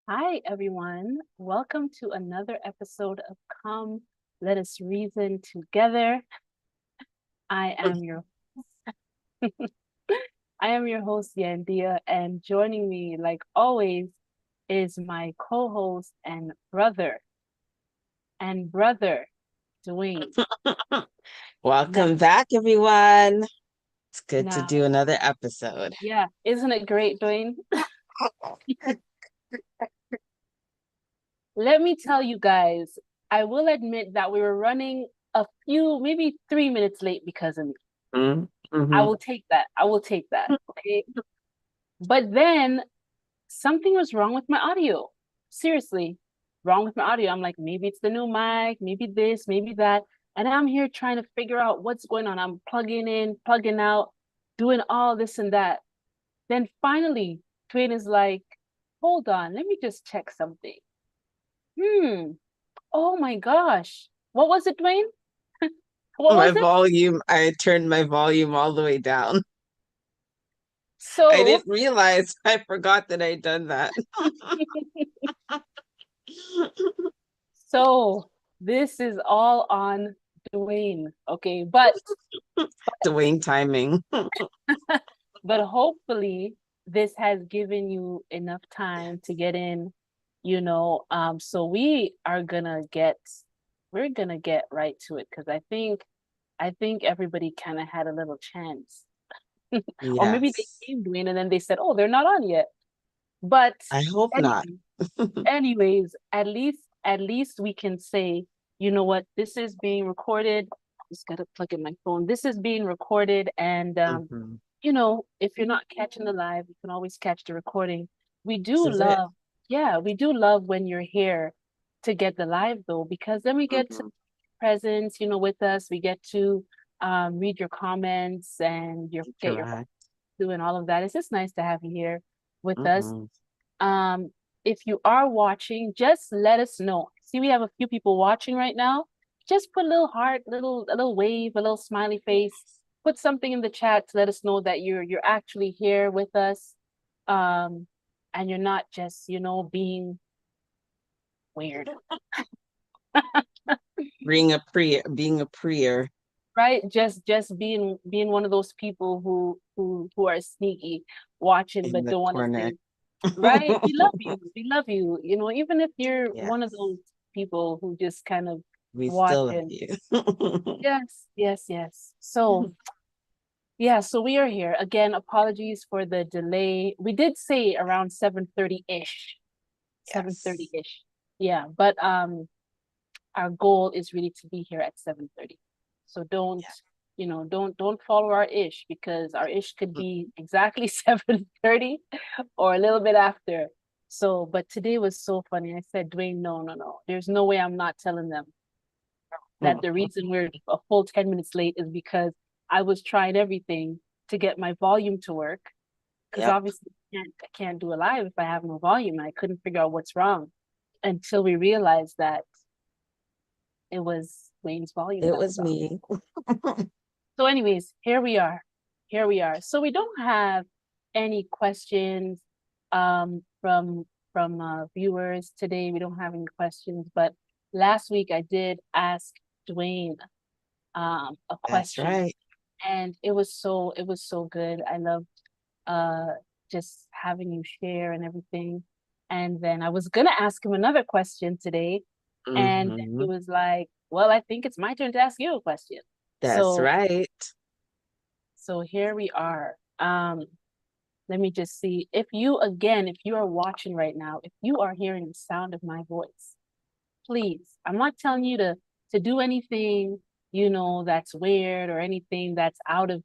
Hi, everyone. Welcome to another episode of Come Let Us Reason Together. I am your I am your host, Yandea, and joining me, like always, is my co-host and brother, Duane. Now, Welcome back, everyone. It's good to now, do another episode. yeah, isn't it great, Duane? Let me tell you guys, I will admit that we were running a few, maybe 3 minutes late because of me. I Mm-hmm. will take that. I will take that. Okay. But then something was wrong with my audio. Seriously, wrong with my audio. I'm like, maybe it's the new mic, maybe this, maybe that. And I'm here trying to figure out what's going on. I'm plugging in, plugging out, doing all this and that. Then finally, Duane is like, hold on, let me just check something. Hmm. Oh my gosh. What was it, Duane? What My was it? volume, I turned my volume all the way down. I So, didn't realize I forgot that I'd done that. so this is all on Duane. Okay. Doing timing. But hopefully this has given you enough time to get in, so we're gonna get right to it because I think everybody kind of had a little chance. Or maybe they Yes. came doing and then they said, oh, they're not on yet. But I hope not. anyway, anyways, at least we can say, you know what, this is being recorded. Just gotta plug in my phone. This is being recorded, and Hmm. if you're not catching the live, you can always catch the recording. We This do is it. love, yeah, we do love when you're here to get the live though, because then we get to Hmm. presence, with us. We get to read your comments and get your Correct. doing all of that. It's just nice to have you here with us. Hmm. Um, if you are watching, just let us know. See, we have a few people watching right now. Just put a little heart, a little wave, a little smiley face. Put something in the chat to let us know that you're actually here with us. Um, and you're not just, being weird. Being a preer Right? Just being one of those people who are sneaky watching in but the don't want to corner. say. Right? We love you. We love you. Even if you're one of Yes. those people who just kind of We watch still love and you. yes, yes, yes. So, yeah, so we are here. Again, apologies for the delay. We did say around 7:30-ish. Yes. 7:30-ish. Yeah, but our goal is really to be here at 7:30. So don't follow our ish because our ish could be exactly 7:30 or a little bit after. So, but today was so funny. I said, Duane, no, no, no. There's no way I'm not telling them that the Yeah. reason we're a full 10 minutes late is because I was trying everything to get my volume to work. Because Yep. obviously I can't do a live if I have no volume. And I couldn't figure out what's wrong until we realized that it was Wayne's volume It that was was off. me. So, anyways, here we are. Here we are. So we don't have any questions from viewers today. We don't have any questions, but last week I did ask Duane a That's question, right. and it was so good. I loved uh just having you share and everything. And then I was gonna ask him another question today, and then he Hmm. was like, "Well, I think it's my turn to ask you a question." That's So right. so here we are. Let me just see. If you are watching right now, if you are hearing the sound of my voice, please, I'm not telling you to do anything, that's weird or anything that's out of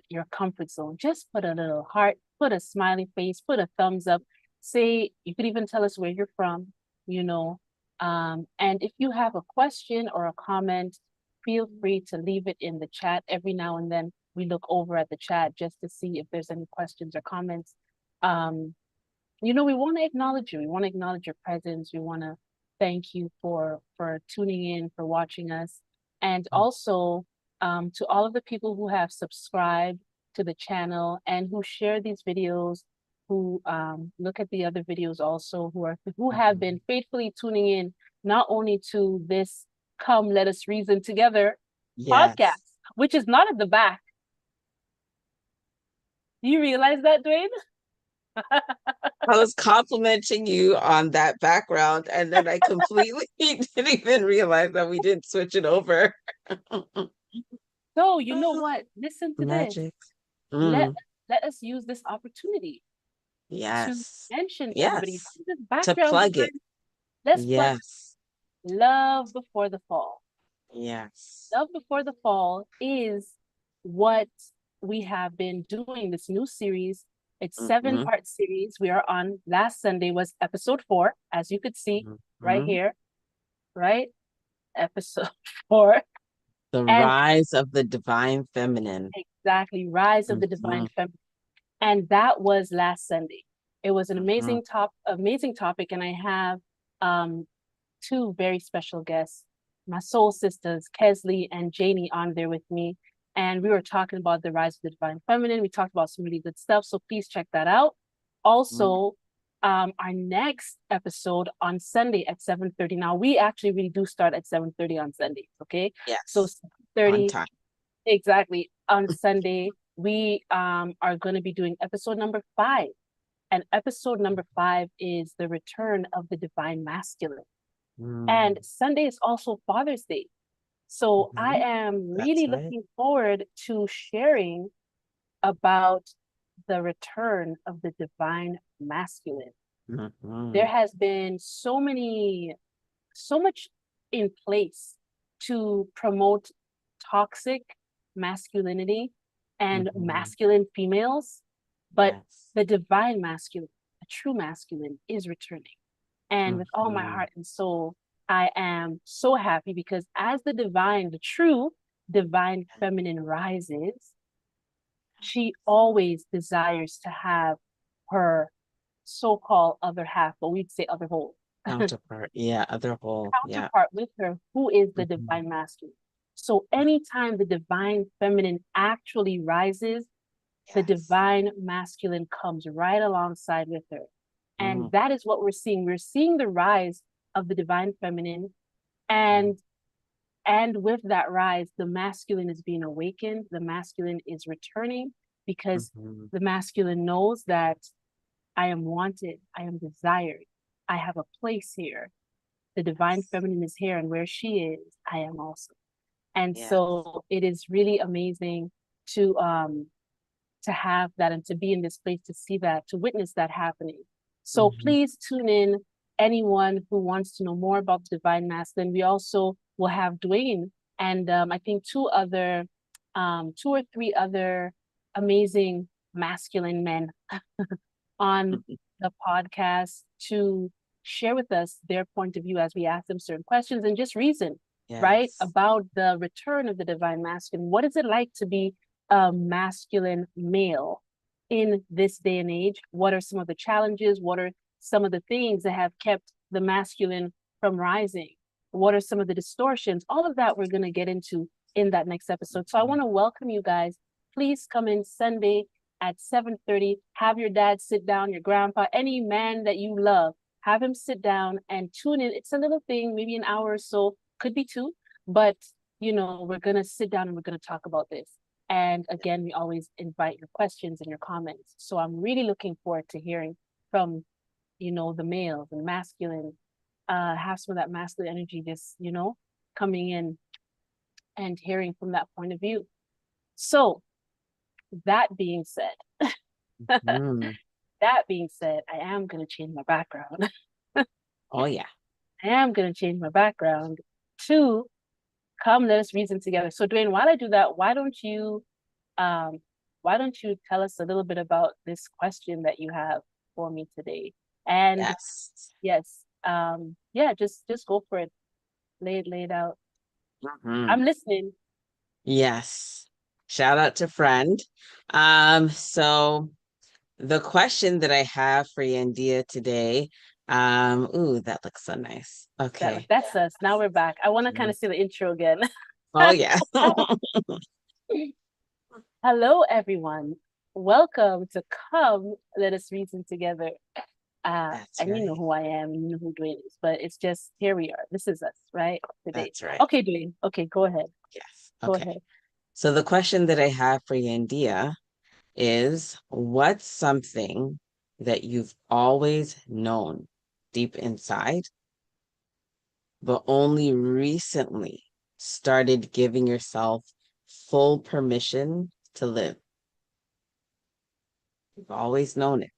your comfort zone. Just put a little heart, put a smiley face, put a thumbs up. Say, you could even tell us where you're from, you know. And if you have a question or a comment, feel free to leave it in the chat. Every now and then we look over at the chat just to see if there's any questions or comments. Um, we want to acknowledge you. We want to acknowledge your presence. We want to thank you for tuning in, for watching us, and also to all of the people who have subscribed to the channel and who share these videos, who look at the other videos also, who have been faithfully tuning in not only to this Come Let Us Reason Together podcast, Yes. which is not at the back. Do you realize that, Duane? I was complimenting you on that background, and then I completely didn't even realize that we didn't switch it over. So you know what? Listen to this. Magic. Let Mm, let us use this opportunity to yes. mention everybody Yes. this To background. plug it. Let's plug Yes. Love Before the Fall. Yes. Love Before the Fall is what we have been doing, this new series. It's Mm-hmm. 7-part series. We are on, last Sunday was episode 4, as you could see right Mm-hmm. here, right? Episode 4. The And rise of the divine feminine. exactly, Rise of the Divine Feminine. And that was last Sunday. It was an amazing topic, and I have two very special guests, my soul sisters, Kesley and Janie, on there with me. And we were talking about the rise of the divine feminine. We talked about some really good stuff. So please check that out. Also, our next episode on Sunday at 7:30. Now we actually really do start at 7:30 on Sundays. Okay. Yes. So On 7:30 time. exactly on Sunday, we are going to be doing episode number 5. And episode number 5 is the return of the divine masculine. And Sunday is also Father's Day. So I am really looking forward to sharing about the return of the divine masculine. There has been so much in place to promote toxic masculinity and masculine females, but the divine masculine, the true masculine, is returning. And with all my heart and soul, I am so happy because as the true divine feminine rises, she always desires to have her so-called other half, but we'd say other whole Counterpart. Yeah, other whole. Yeah. counterpart with her, who is the divine masculine. So anytime the divine feminine actually rises, the divine masculine comes right alongside with her. And that is what we're seeing. We're seeing the rise of the divine feminine. And with that rise, the masculine is being awakened. The masculine is returning because the masculine knows that I am wanted, I am desired, I have a place here. The divine feminine is here, and where she is, I am also. And so it is really amazing to have that and to be in this place, to see that, to witness that happening. So please tune in, anyone who wants to know more about the divine masculine. We also will have Duane and I think two or three other amazing masculine men on the podcast to share with us their point of view as we ask them certain questions and just reason, right, about the return of the divine masculine. What is it like to be a masculine male in this day and age? What are some of the challenges? What are some of the things that have kept the masculine from rising? What are some of the distortions? All of that we're going to get into in that next episode. So I want to welcome you guys. Please come in Sunday at 7:30. Have your dad sit down, your grandpa, any man that you love, have him sit down and tune in. It's a little thing, maybe an hour or so, could be 2, but we're going to sit down and we're going to talk about this. And again, we always invite your questions and your comments. So I'm really looking forward to hearing from, the males and masculine, have some of that masculine energy, just, coming in and hearing from that point of view. So that being said, that being said, I am going to change my background. Oh, yeah. I am going to change my background to Come Let Us Reason Together. So Duane, while I do that, why don't you tell us a little bit about this question that you have for me today? And yes, just go for it. Lay it out. I'm listening. Yes. Shout out to friend. So the question that I have for Yandea today, ooh, that looks so nice. Okay. That's us. Now we're back. I want to kind of see the intro again. Oh, yeah. Hello, everyone. welcome to come. Let us reason together. That's And you know right. who I am, you know who Duane is, but it's just here we are. This is us, right? Today. That's right. Okay, Duane. Okay, go ahead. Yes. Go Okay. ahead. So the question that I have for Yandea is, what's something that you've always known deep inside, but only recently started giving yourself full permission to live? You've always known it.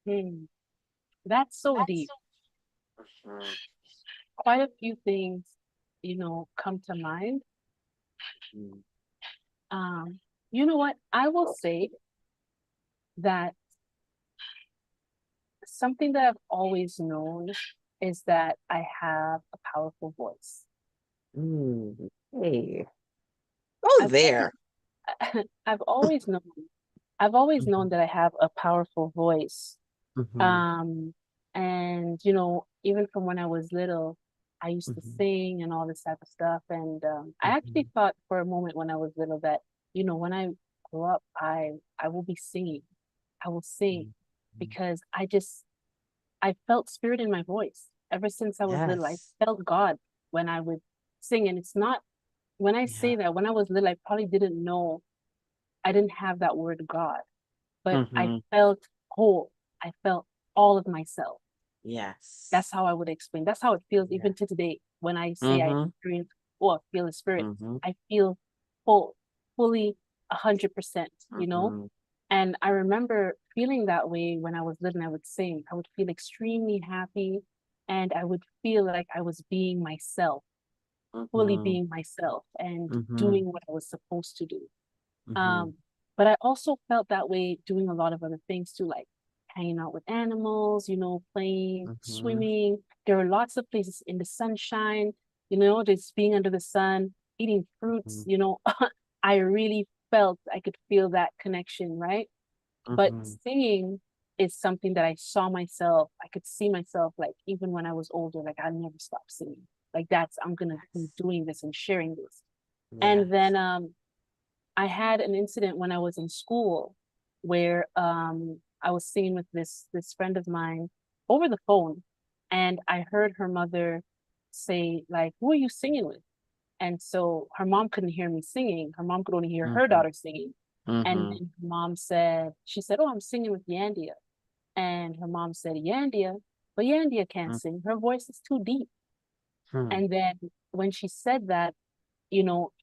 Hmm. That's so deep. Mhm. Quite a few things, come to mind. Mhm. Um, you know what? I will say that something that I've always known is that I have a powerful voice. Hey, go I've always, there. I've always known, I've always known Mhm. that I have a powerful voice. Mhm. Um, and even from when I was little, I used to Mhm. sing and all this type of stuff. And I actually Mhm. thought for a moment when I was little that, when I grow up, I will be singing. I will sing Mhm. because I felt spirit in my voice. Ever since I was little, I Yes. felt God when I would sing. And it's not, when I Yeah. say that, when I was little, I probably didn't know, I didn't have that word God, but I Mhm. felt whole. I felt all of myself. That's Yes. how I would explain. That's how it feels Yeah. even to today. When I say I Mhm. experience or feel the spirit, Mhm. I feel full, fully 100%, Mhm. And I remember feeling that way when I was little and I would sing. I would feel extremely happy and I would feel like I was being myself, fully Mhm. being myself and Mhm. doing what I was supposed to do. Mhm. Um, but I also felt that way doing a lot of other things too, like hanging out with animals, playing, Mhm. swimming. There are lots of places in the sunshine, just being under the sun, eating fruits, Mhm. I really felt I could feel that connection, right? But Mhm. singing is something that I saw myself, I could see myself like even when I was older, like I never stop singing. Like I'm gonna be Yes. doing this and sharing this. And Yes. then I had an incident when I was in school where I was singing with this friend of mine over the phone, and I heard her mother say like, "Who are you singing with?" And so her mom couldn't hear me singing. Her mom could only hear her Mhm. daughter singing. And Mhm. then her mom said, she said, "Oh, I'm singing with Yandea." And her mom said, "Yandea, but Yandea can't sing. Her voice is too deep." Mhm. And then when she said that,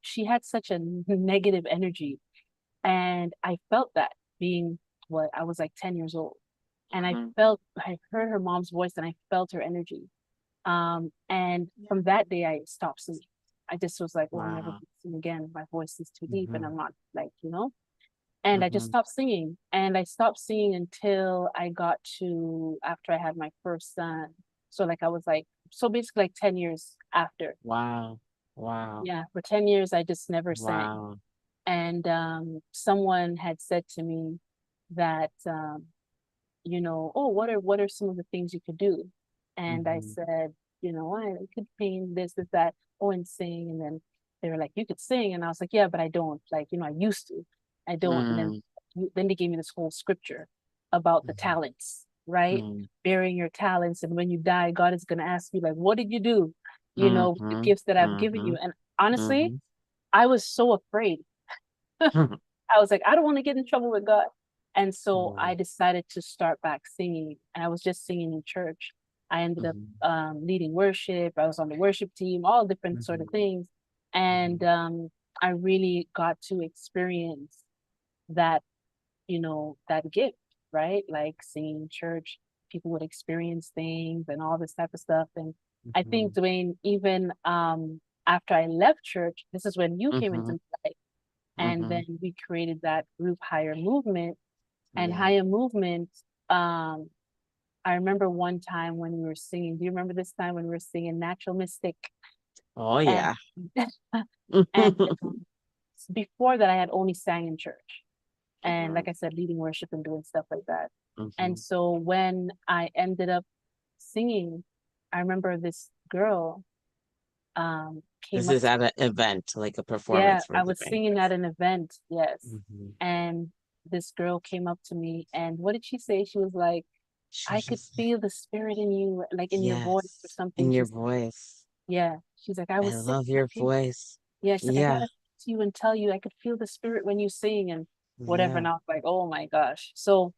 she had such a negative energy. And I felt that being what I was like 10 years old. And Mhm. I heard her mom's voice and I felt her energy. And from that day, I stopped singing. I just was like, oh, I'm never going Wow. to sing again. My voice is too deep and Mhm. I'm not like. And I just Mhm. stopped singing. And I stopped singing until I got to after I had my first son. So like I was like, so basically like 10 years after. Wow. Wow. Yeah, for 10 years, I just never sang. Wow. And someone had said to me that, oh, what are some of the things you could do? And I Mhm. said, I could paint this, that, oh, and sing. And then they were like, you could sing. And I was like, yeah, but I don't. Like, I used to. I don't. And then Mm. then they gave me this whole scripture about the Mhm. talents, right? Mhm. Bearing your talents. And when you die, God is going to ask you, like, what did you do? With the Mhm. gifts that I've given you. Mhm. And honestly, Mhm. I was so afraid. I was like, I don't want to get in trouble with God. And so I Mhm. decided to start back singing. And I was just singing in church. I ended up Mhm. leading worship. I was on the worship team, all different sort of Mhm. things. And Mhm. I really got to experience that, that gift, right? Like singing in church, people would experience things and all this type of stuff. And I think, Mhm. Duane, even after I left church, this is when you came into Mhm. my life and then Mhm. we created that group Higher Movement. And Yeah. Higher Movement, um, I remember one time when we were singing. Do you remember this time when we were singing Natural Mystic? Oh And yeah. and before that, I had only sang in church. And like Mhm. I said, leading worship and doing stuff like that. And Mhm. so when I ended up singing, I remember this girl. came This up is to at me. an event, like a Yeah, performance we're I was giving. singing at an event, yes. Mhm. And this girl came up to me, and what did she say? She was like, She I was could just like, feel the spirit in you, like in your voice or yes, something. in She your said, voice. yeah. She's like, I I was singing. love I your came, voice. yeah, she's like, I Yeah, gotta speak to you and tell you I could feel the spirit when you sing and whatever. yeah. And I was like, oh my gosh. So,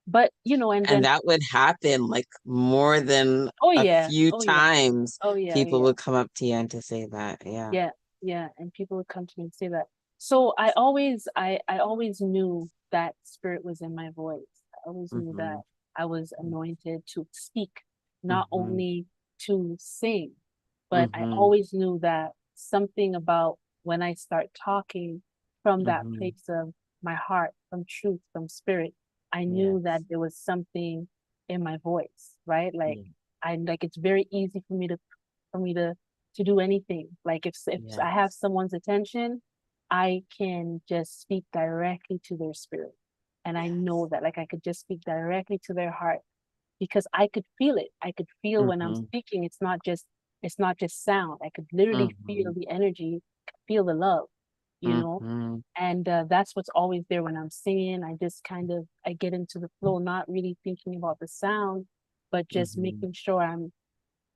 but and And then, that would happen like more than oh a yeah, few oh yeah, times. oh yeah, People yeah. would come up to you and to say that. Yeah. Yeah, yeah, and people would come to me and say that. So I always knew that spirit was in my voice. I always knew that Mm-hmm. I was anointed to speak, not Mm-hmm. only to sing, but I Mm-hmm. always knew that something about when I start talking from that Mm-hmm. place of my heart, from truth, from spirit, I knew that Yes. there was something in my voice, right? Like Yeah. I like it's very easy for me to do anything. Like if I have Yes. someone's attention, I can just speak directly to their spirit. And I know Yes. that like I could just speak directly to their heart because I could feel it. I could feel when I'm Mm-hmm. speaking, it's not just sound. I could literally Mm-hmm. feel the energy, feel the love, you know? Mm-hmm. And that's what's always there when I'm singing. I just kind of I get into the flow, not really thinking about the sound, but just Mm-hmm. making sure I'm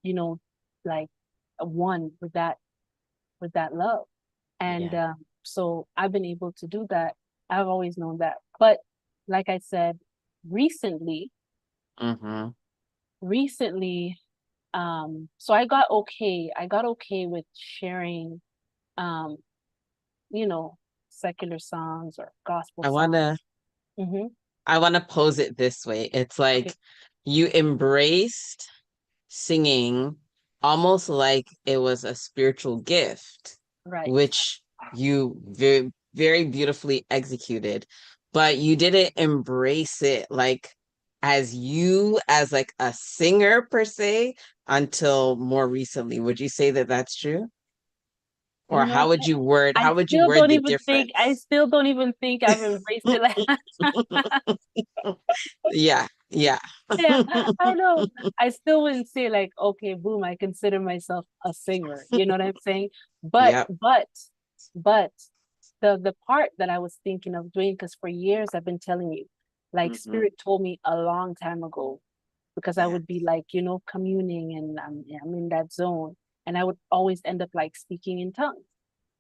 you know, like one with that love. And Yeah. so I've been able to do that. I've always known that. But like I said, recently, Mm-hmm. recently, so I got okay with sharing um, you know, secular songs or gospel I songs. wanna Mm-hmm. I wanna pose it this way. It's Okay, like you embraced singing almost like it was a spiritual gift, right. which you very, very beautifully executed, but you didn't embrace it like as you as like a singer per se until more recently. Would you say that that's true? You Or know, how would you word the I difference? still don't even think I've embraced it like Yeah, yeah. yeah, I know. I still wouldn't say like, okay, boom, I consider myself a singer. You know what I'm saying? But Yep. but but the part that I was thinking of doing, because for years I've been telling you, like Hmm. Spirit told me a long time ago, because I Yeah. would be like, communing and I'm in that zone. And I would always end up like speaking in tongues.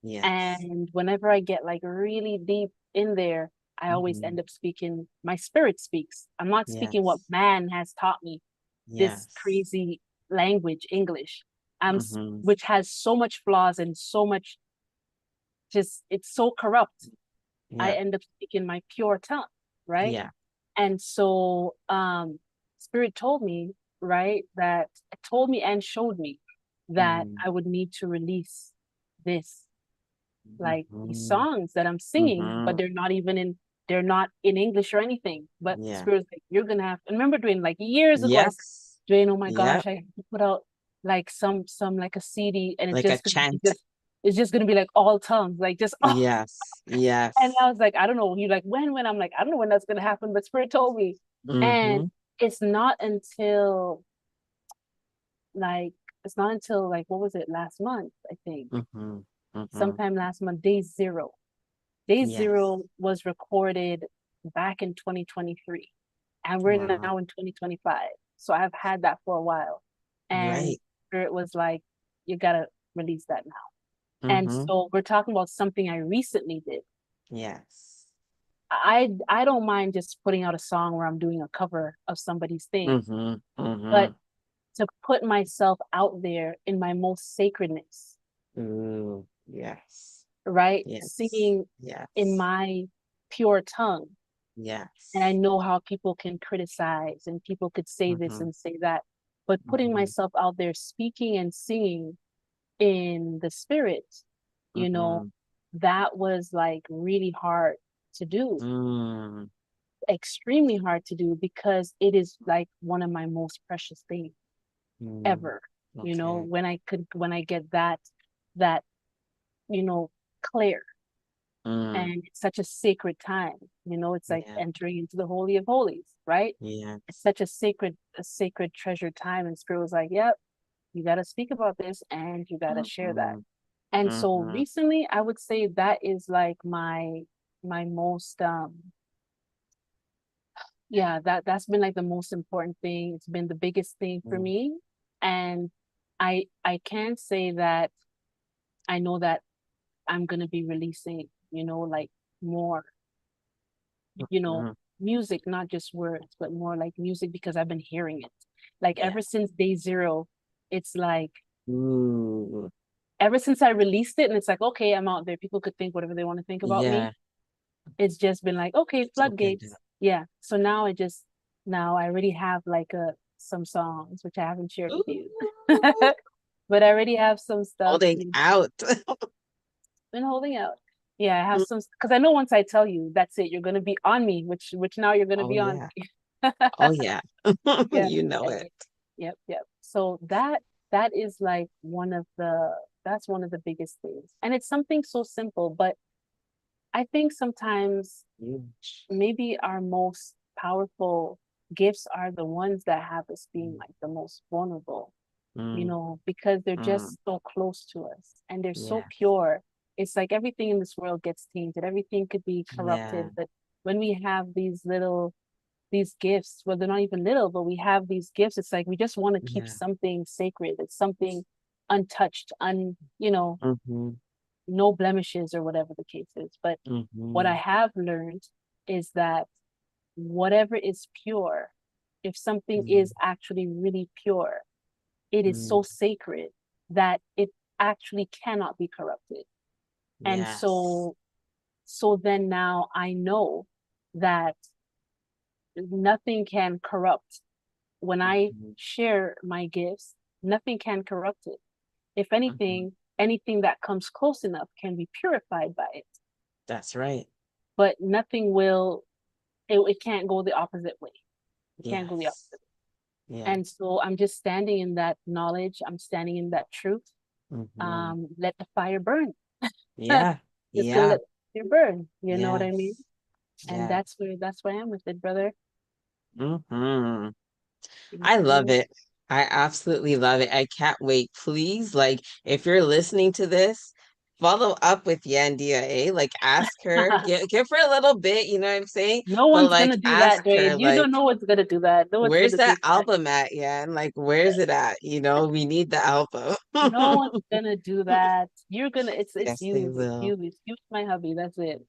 Yes. And whenever I get like really deep in there, I always Hmm. end up speaking, my spirit speaks. I'm not speaking what Yes. man has taught me, this Yes. crazy language, English, Hmm. which has so much flaws and so much just, it's so corrupt. I Yep. end up speaking my pure tongue, right? Yeah. And so, Spirit told me, right, that it told me and showed me that Mm-hmm. I would need to release this like these Mm-hmm. songs that I'm singing, Mm-hmm. but they're not in English or anything. But Yeah. Spirit's like, you're gonna have. And remember, Duane, like years ago, I said, Yes. Duane, oh my Yep. gosh, I have to put out like some like a CD, and Like a chant. it's just gonna be like all tongues, like just all. Yes. And Yes. I was like, I don't know. You're like, when? I'm like, I don't know when that's gonna happen, but Spirit told me, and Mm-hmm. it's not until like what was it, last month, I think, Mm-hmm. Mm-hmm. sometime last month, day zero. Day Yes. Zero was recorded back in 2023, and we're Wow. now in 2025. So I've had that for a while. And Right. Spirit was like, you gotta release that now. And Mm-hmm. so we're talking about something I recently did. Yes. I don't mind just putting out a song where I'm doing a cover of somebody's thing, Mm-hmm. but Mm-hmm. to put myself out there in my most sacredness, Ooh. Yes. right? Yes. Singing in Yes. my pure tongue. And I Yes. know how people can criticize and people could say this Mm-hmm. and say that. But putting Mm-hmm. myself out there, speaking and singing in the spirit, you know, Mm-hmm. that was like really hard to do, Mm. extremely hard to do, because it is like one of my most precious things Mm. ever. Okay. When I get that, clear. Mm. And it's such a sacred time. It's like Yeah. entering into the Holy of Holies, right? It's Yes. such a sacred treasure time. And Spirit was like, yep, You got to speak about this and you got to share that. Mhm. And so Mhm. recently, I would say that is like my most yeah, that's been like the most important thing. It's been the biggest thing for Mhm. me. And I can say that I know that I'm gonna be releasing, like more, you know, Mhm. music, not just words, but more like music because I've been hearing it. Like Yeah. ever since day zero, it's like Ooh. ever since I released it and it's like, okay, I'm out there. People could think whatever they want to think about me. Yeah. It's just been like, okay, It's opened floodgates. up. Yeah. So now I already have like some songs which I haven't shared with you. Ooh. But I already have some stuff, Holding out. been holding out. Yeah, I have some because I know once I tell you, that's it. You're gonna be on me, which now you're gonna Oh be on yeah. me. Oh yeah. Yeah. You know Yeah, it. yeah. Yep, yep. So that is like that's one of the biggest things. And it's something so simple, but I think sometimes Huge. maybe our most powerful gifts are the ones that have us being like the most vulnerable, Mm, because they're mm, just so close to us and they're so yeah. pure. It's like everything in this world gets tainted, everything could be Yeah. corrupted. But when we have these gifts, well, they're not even little, but we have these gifts, it's like we just want to keep Yeah. something sacred. It's something untouched, Mm-hmm. no blemishes or whatever the case is. But what I Mm-hmm. have learned is that whatever is pure, if something Mm, is actually really pure, it is mm. so sacred that it actually cannot be corrupted. And Yes. so then now I know that nothing can corrupt when I Mhm. share my gifts, nothing can corrupt it. If Mhm. anything, anything that comes close enough can be purified by it, That's right. but nothing will, it can't go the opposite way. It can't go the Yes. opposite. Yeah. And so I'm just standing in that knowledge. I'm standing in that truth. Hmm. Let the fire burn. Yeah. Just gonna Yeah. let the fire burn. You know what I mean? Yes. And Yeah. that's where I am with it, brother. Hmm. I love Mhm. it. I absolutely love it. I can't wait. Please, like, if you're listening to this, follow up with Yandea, eh? Like, ask her, give her a little bit, you know what I'm saying? No But one's like, gonna do that, ask her, Duane. You like, don't know what's gonna do that. No one's where's gonna do that that. album at, Yan? Like, where's it at? You know, we need the album. No one's gonna do that. You're gonna. It's Yes, they you. It's will. you. It's you, my hubby. That's it.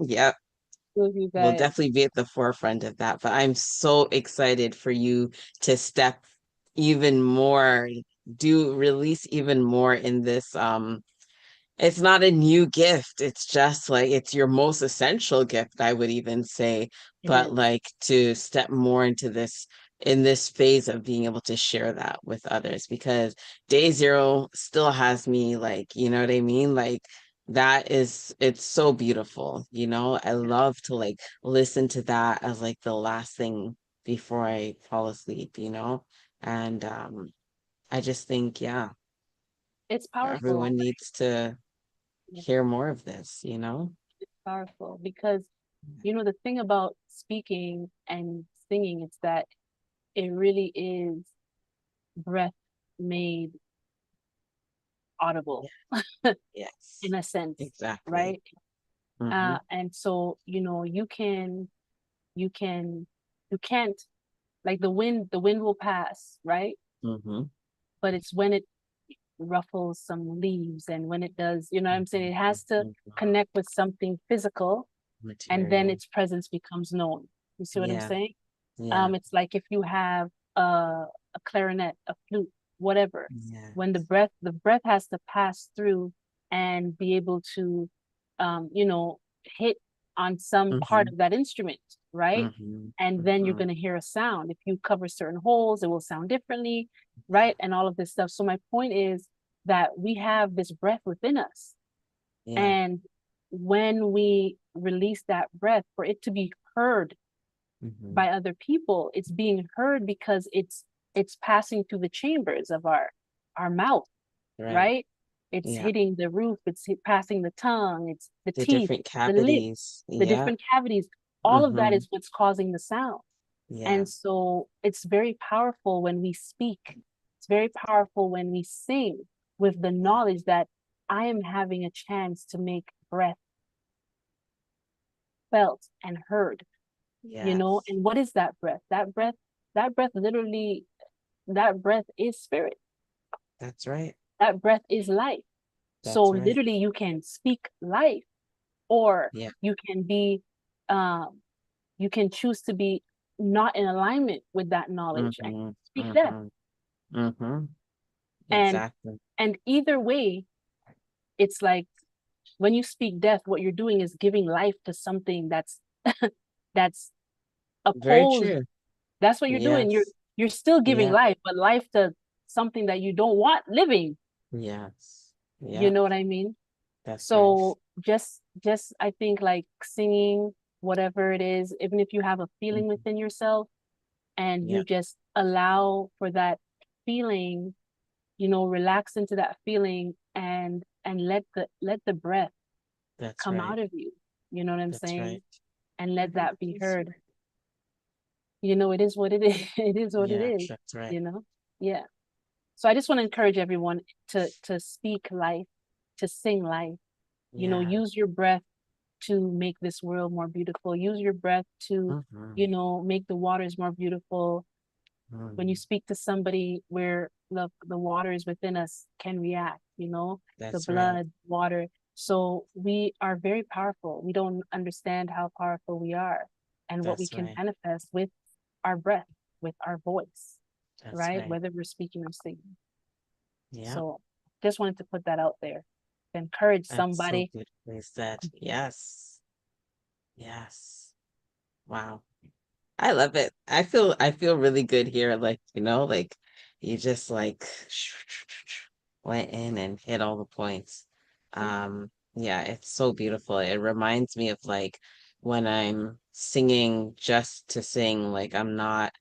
Yep. With you We'll guys. definitely be at the forefront of that. But I'm so excited for you to step even more, do release even more in this. It's not a new gift. It's just like it's your most essential gift, I would even say. It But is. like to step more into this in this phase of being able to share that with others because day zero still has me like, you know what I mean? Like that is it's so beautiful, you know? I love to like listen to that as like the last thing before I fall asleep, you know? And I just think, yeah, It's powerful. everyone needs to It's hear more of this, you know? powerful because the thing about speaking and singing is that it really is breath made audible Yeah. Yes, in a sense, exactly. right? Mm-hmm. And so you can you can't, like, the wind will pass, right? Mm-hmm. But it's when it ruffles some leaves and when it does, what I'm saying, it has to Mm-hmm. connect with something physical, and then Material. its presence becomes known. You see what I'm Yeah, saying? yeah, It's like if you have a clarinet, a flute, whatever. yeah. When the breath has to pass through and be able to, hit on some part Mm-hmm. of that instrument, right? Mm-hmm. And then you're Mm-hmm. gonna hear a sound. If you cover certain holes, it will sound differently, right? And all of this stuff. So my point is that we have this breath within us, Yeah. and when we release that breath for it to be heard Mm-hmm. by other people, it's being heard because it's passing through the chambers of our mouth, Right. right? It's Yeah. hitting the roof, it's passing the tongue, it's the The teeth, different the lips, cavities. the Yeah. different cavities. All of that Mm-hmm. is what's causing the sound. Yeah. And so it's very powerful when we speak, It's very powerful when we sing with the knowledge that I am having a chance to make breath felt and heard, you know. Yes. And what is that breath? That breath literally, that breath is spirit. That's right. That breath is life. So That's right. literally you can speak life, or Yeah. you can be um you can choose to be not in alignment with that knowledge and Mm-hmm. speak death. Mm-hmm. Mm-hmm. And Exactly. either way, it's like when you speak death, what you're doing is giving life to something that's that's Very opposed. true. That's what you're doing. Yes. You're still giving Yeah. life, but life to something that you don't want living. Yes. You Yeah. know what I mean? That's right. So just I think like singing, whatever it is, even if you have a feeling Mhm. within yourself and Yeah. you just allow for that feeling, you know, relax into that feeling and let the breath That's come right. out of you. You know what I'm That's right. saying? And let that be heard. You know, it is what it is. It is what it Yeah. is, That's right. you know? Yeah. So I just want to encourage everyone to speak life, to sing life. You know, Yeah. use your breath to make this world more beautiful. Use your breath to, Mm-hmm. you know, make the waters more beautiful. When you Mm. speak to somebody where the waters within us can react, you know, the That's right. blood, water. So we are very powerful. We don't understand how powerful we are and what we That's can right. manifest with our breath, with our voice, That's right? right. Whether we're speaking or singing. Yeah. So just wanted to put that out there to encourage That's so somebody. beautifully said. Yes. Yes. Wow. I love it. I feel really good here. Like, like you just like went in and hit all the points. Yeah, it's so beautiful. It reminds me of like when I'm singing just to sing, like I'm not,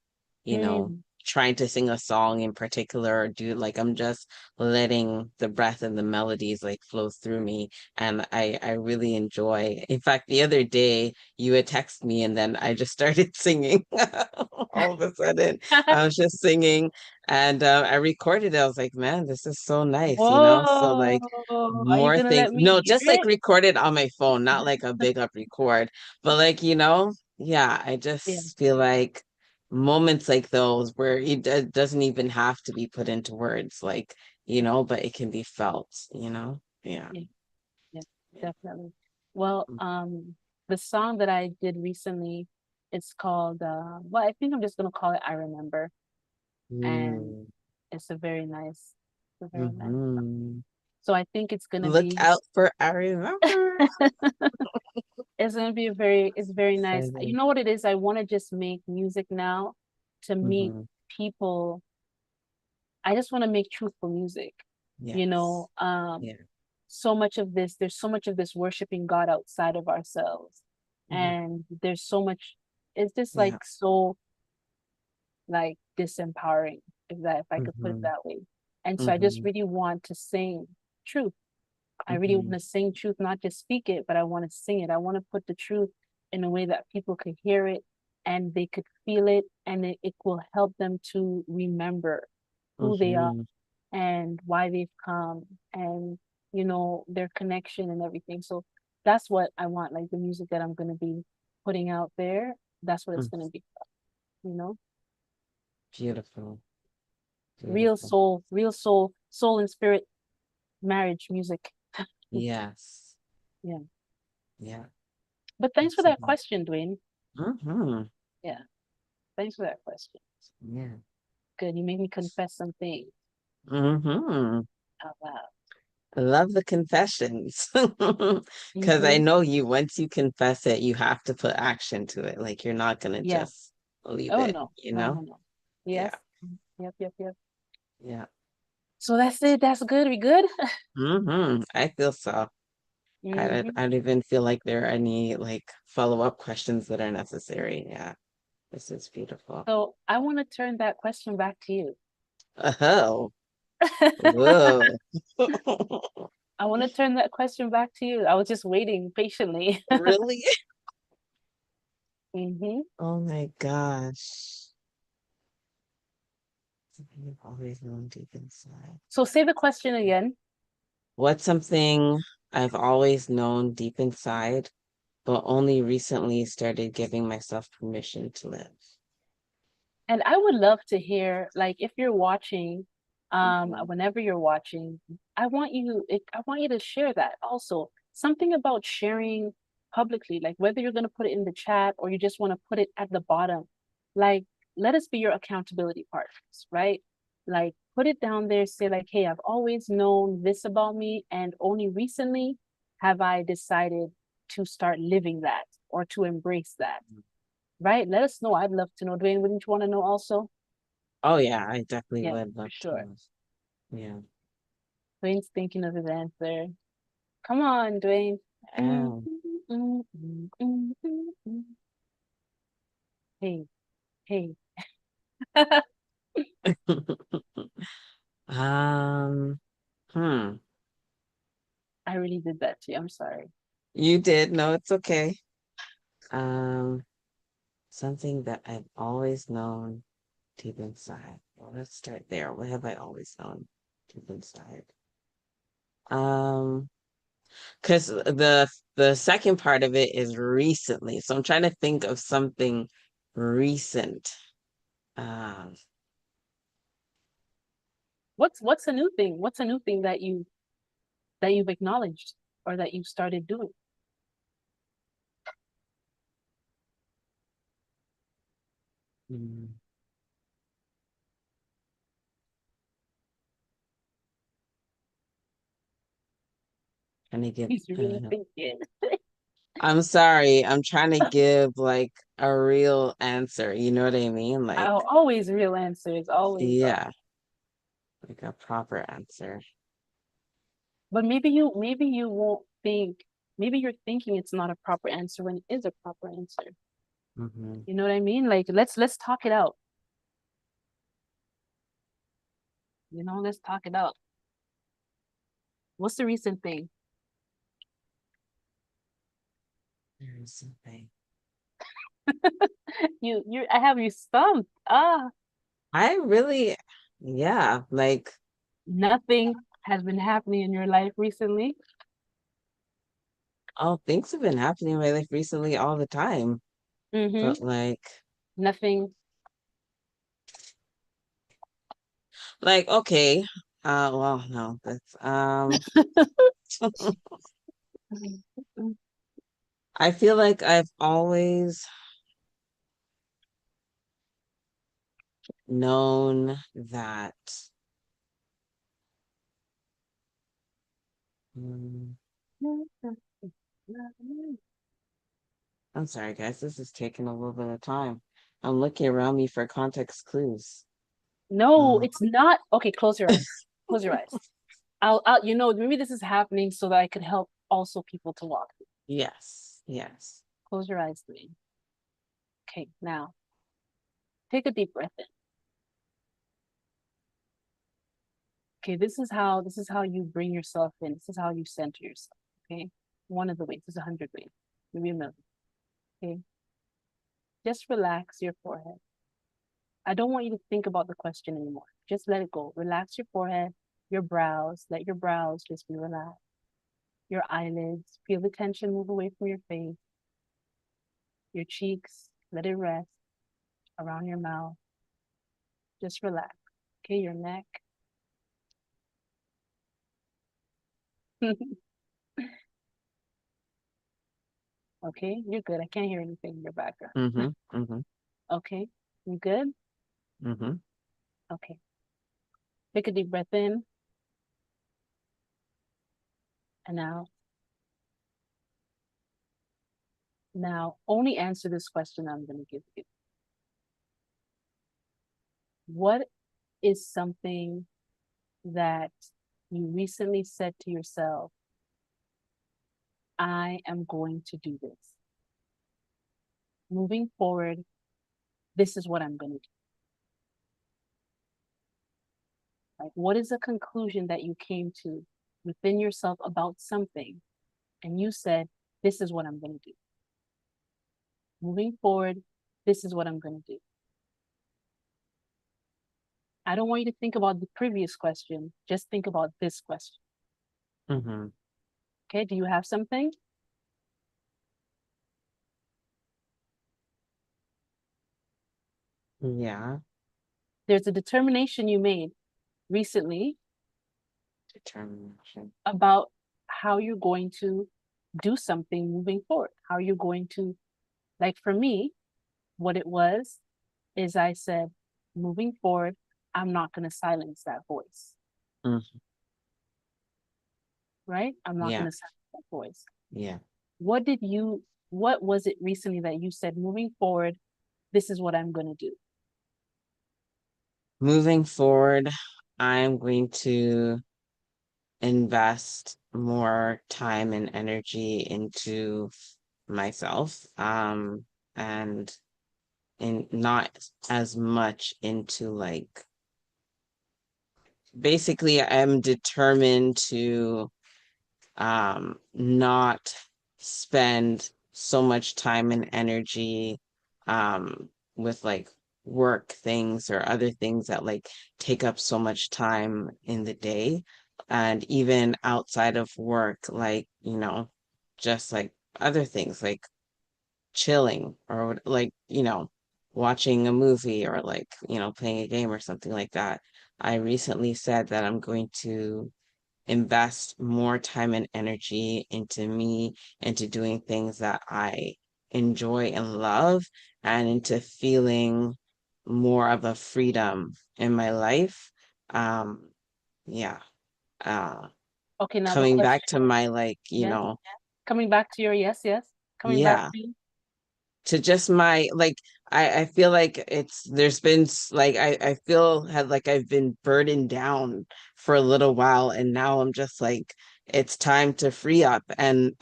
you know, Mm. trying to sing a song in particular or do like I'm just letting the breath and the melodies like flow through me. And I really enjoy. In fact, the other day you had texted me and then I just started singing all of a sudden. I was just singing and I recorded it. I was like, man, this is so nice, you know? So Whoa, like are you more gonna things. let me No, hear just like it? recorded on my phone, not like a big up record, but like, yeah, I Yeah, just feel like moments like those where it doesn't even have to be put into words, like, but it can be felt. Yeah. yeah, yeah, Yeah. definitely. Well, the song that I did recently, it's called well, I think I'm just gonna call it I Remember. And Mm. it's a very nice, it's a very nice. Hmm. So I think it's gonna Look be out for I remember. it's gonna be a very, it's very nice. You Exciting. know what it is? I want to just make music now to meet Hmm. people. I just want to make truthful music. You Yes. know, Yeah. so much of this, there's so much of this worshiping God outside of ourselves. Hmm. And there's so much, it's just like Yeah. so like disempowering, if I could put it Hmm. that way. And so I just Hmm. really want to sing truth. I really want Hmm. to sing truth, not just speak it, but I want to sing it. I want to put the truth in a way that people could hear it and they could feel it, and it will help them to remember who they are Hmm. and why they've come, and you know, their connection and everything. So that's what I want, like the music that I'm going to be putting out there, that's what it's going to be, you know. Beautiful. Real Beautiful. soul, soul and spirit marriage music. Yes. Yeah. Yeah. But thanks for that Absolutely. question, Duane. Hmm. Yeah, thanks for that question. Yeah. Good, you made me confess some things Hmm. out loud. I love the confessions. Because I Mm-hmm. know you, once you confess it, you have to put action to it. Like you're not gonna Yeah. just leave Oh it, no, you no, know? no, no. Yes. Yeah. Yep, yep, yep. Yeah. So that's it. That's good. We good? I feel so. Mm-hmm. I don't even feel like there are any like follow-up questions that are necessary. Yeah. This is beautiful. So I want to turn that question back to you. Oh, whoa. I want to turn that question back to you. I was just waiting patiently. Really? Mm-hmm. Oh my gosh. something you've always known deep inside? So say the question again. What's something I've always known deep inside, but only recently started giving myself permission to live? And I would love to hear, like, if you're watching, whenever you're watching, I want you to share that also. Something about sharing publicly, like whether you're going to put it in the chat or you just want to put it at the bottom. Like, let us be your accountability partners, right? Like, put it down there, say like, hey, I've always known this about me, and only recently have I decided to start living that or to embrace that. Right? Let us know. I'd love to know. Duane, wouldn't you want to know also? Oh yeah, I definitely Yeah, would for love to sure. know. Yeah. Duane's thinking of his answer. Come on, Duane. Mm, Oh. mm, mm, mm, mm, mm. Hey, hey. Um, hmm. I really did that to you. I'm sorry. You did. No, it's okay. Um, something that I've always known deep inside. Well, let's start there. What have I always known deep inside? Um, because the second part of it is recently. So I'm trying to think of something recent. Um, What's a new thing? What's a new thing that you've acknowledged or that you started doing? hmm, trying to give He's really thinking. I'm sorry. I'm trying to give like a real answer. You know what I mean? Like, Always real answers, always. yeah, like a proper answer. But maybe you won't think, maybe you're thinking it's not a proper answer when it is a proper answer. Hmm. You know what I mean? Like let's talk it out. Let's talk it out. What's the recent thing? There is something. I have you stumped. I really, yeah, like, Nothing has been happening in your life recently. oh, things have been happening in my life recently all the time. Mm-hmm. But Nothing. okay. Well, no, that's I feel like I've always known that. mm, I'm sorry, guys. This is taking a little bit of time. I'm looking around me for context clues. No, Uh, it's not. Okay, close your eyes. Close your eyes. Maybe this is happening so that I could help also people to walk. yes, yes. Close your eyes, Dwayne. Okay, now take a deep breath in. Okay, this is how you bring yourself in. This is how you center yourself. Okay, one of the ways. There's 100 ways, maybe a million. Okay, just relax your forehead. I don't want you to think about the question anymore. Just let it go. Relax your forehead, your brows. Let your brows just be relaxed. Your eyelids. Feel the tension move away from your face. Your cheeks. Let it rest around your mouth. Just relax. Okay, your neck. Okay, you're good. I can't hear anything in your background. Mm-hmm. Mm-hmm. Okay, you good? Mm-hmm. Okay. Take a deep breath in and out. Now, only answer this question I'm going to give you. What is something that you recently said to yourself, I am going to do this? Moving forward, this is what I'm going to do. Like, what is a conclusion that you came to within yourself about something, and you said, this is what I'm going to do. Moving forward, this is what I'm going to do. I don't want you to think about the previous question. Just think about this question. Mm-hmm. Okay, do you have something? Yeah. There's a determination you made recently Determination. about how you're going to do something moving forward. How you're going to, like for me, what it was is I said, moving forward, I'm not going to silence that voice, Mm-hmm. right? I'm not Yeah. going to silence that voice. Yeah. What was it recently that you said, moving forward, this is what I'm going to do? Moving forward, I'm going to invest more time and energy into myself, and not as much into like, basically I'm determined to not spend so much time and energy with like work things or other things that like take up so much time in the day, and even outside of work, like, just like other things like chilling or like, watching a movie or like, playing a game or something like that. I recently said that I'm going to invest more time and energy into me, into doing things that I enjoy and love, and into feeling more of a freedom in my life. Um, yeah. Uh, Okay, now the Coming back question, to my like, yes, coming back to your yes, yes, coming back yeah, to, to just my like, I feel like there's been like I feel had like I've been burdened down for a little while, and now I'm just like, it's time to free up, and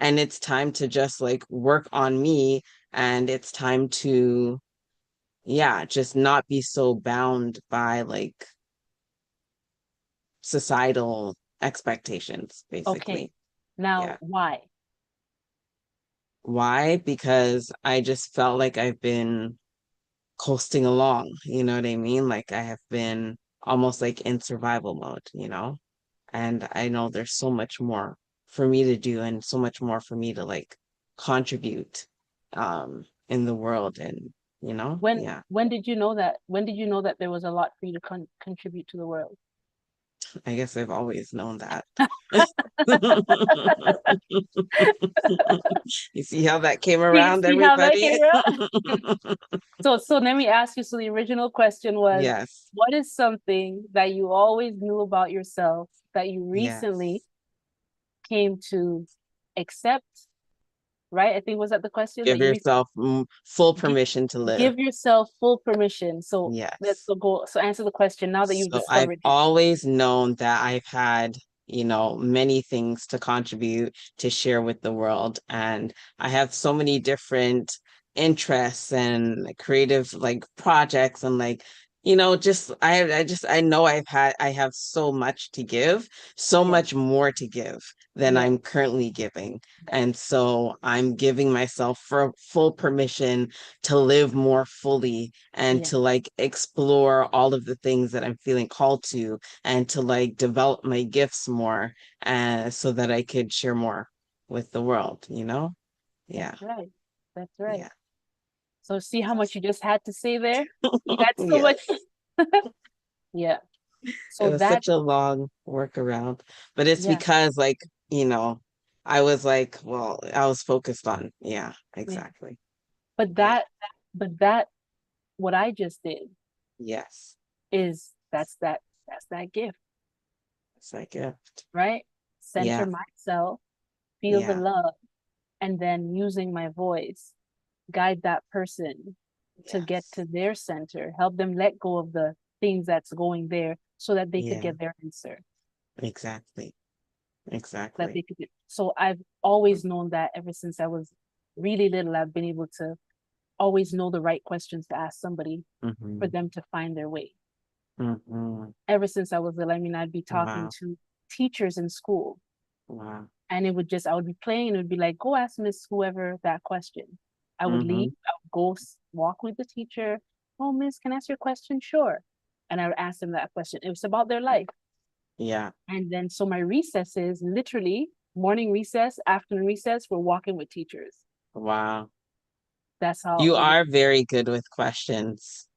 it's time to just like work on me, and it's time to, yeah, just not be so bound by like societal expectations, okay, basically. now Yeah. why? Why? Because I just felt like I've been coasting along, you know what I mean? Like I have been almost like in survival mode. And I know there's so much more for me to do and so much more for me to like contribute in the world, and When yeah. when did you know that? When did you know that there was a lot for you to contribute to the world? I guess I've always known that. You see how that came See, around, see how that came everybody? out? So let me ask you. So the original question was, Yes. what is something that you always knew about yourself that you recently Yes. came to accept, right? I think was that the question that Give you recently yourself full gi- permission to live. give yourself full permission. So let's Yes. go. So answer the question now that you've So I've discovered it. always known that I've had, many things to contribute, to share with the world. And I have so many different interests and creative like projects, and like, just I know I have so much to give, so Yes, much more to give than yes, I'm currently giving. And so I'm giving myself for full permission to live more fully, and yes, to like explore all of the things that I'm feeling called to, and to like develop my gifts more, so that I could share more with the world. that's Yeah. right. That's right. Yeah. So see how much you just had to say there? You had so Yeah. much. Yeah. It So was that, such a long workaround, but it's yeah, because like, I was like, well, I was focused on, yeah, yeah. exactly. But Yeah. that, what I just did Yes. is that's that gift, It's like, yeah. right? Center Yeah. myself, feel the Yeah. love, and then using my voice, guide that person to get Yes. to their center, help them let go of the things that's going there so that they could Yeah. get their answer. Exactly. That they Exactly. could get. So I've always known that ever since I was really little, I've been able to always know the right questions to ask somebody for Mm-hmm. them to find their way. Mm-hmm. Ever since I was little, I mean, I'd be talking Wow. to teachers in school, Wow. and I would be playing and it would be like, go ask Miss whoever that question. I would Mm-hmm. leave, I would go walk with the teacher. Oh, Miss, can I ask your question? Sure. and I would ask them that question. It was about their life. Yeah. And then so my recesses, literally morning recess, afternoon recess, we're walking with teachers. Wow. That's how You it was. are very good with questions.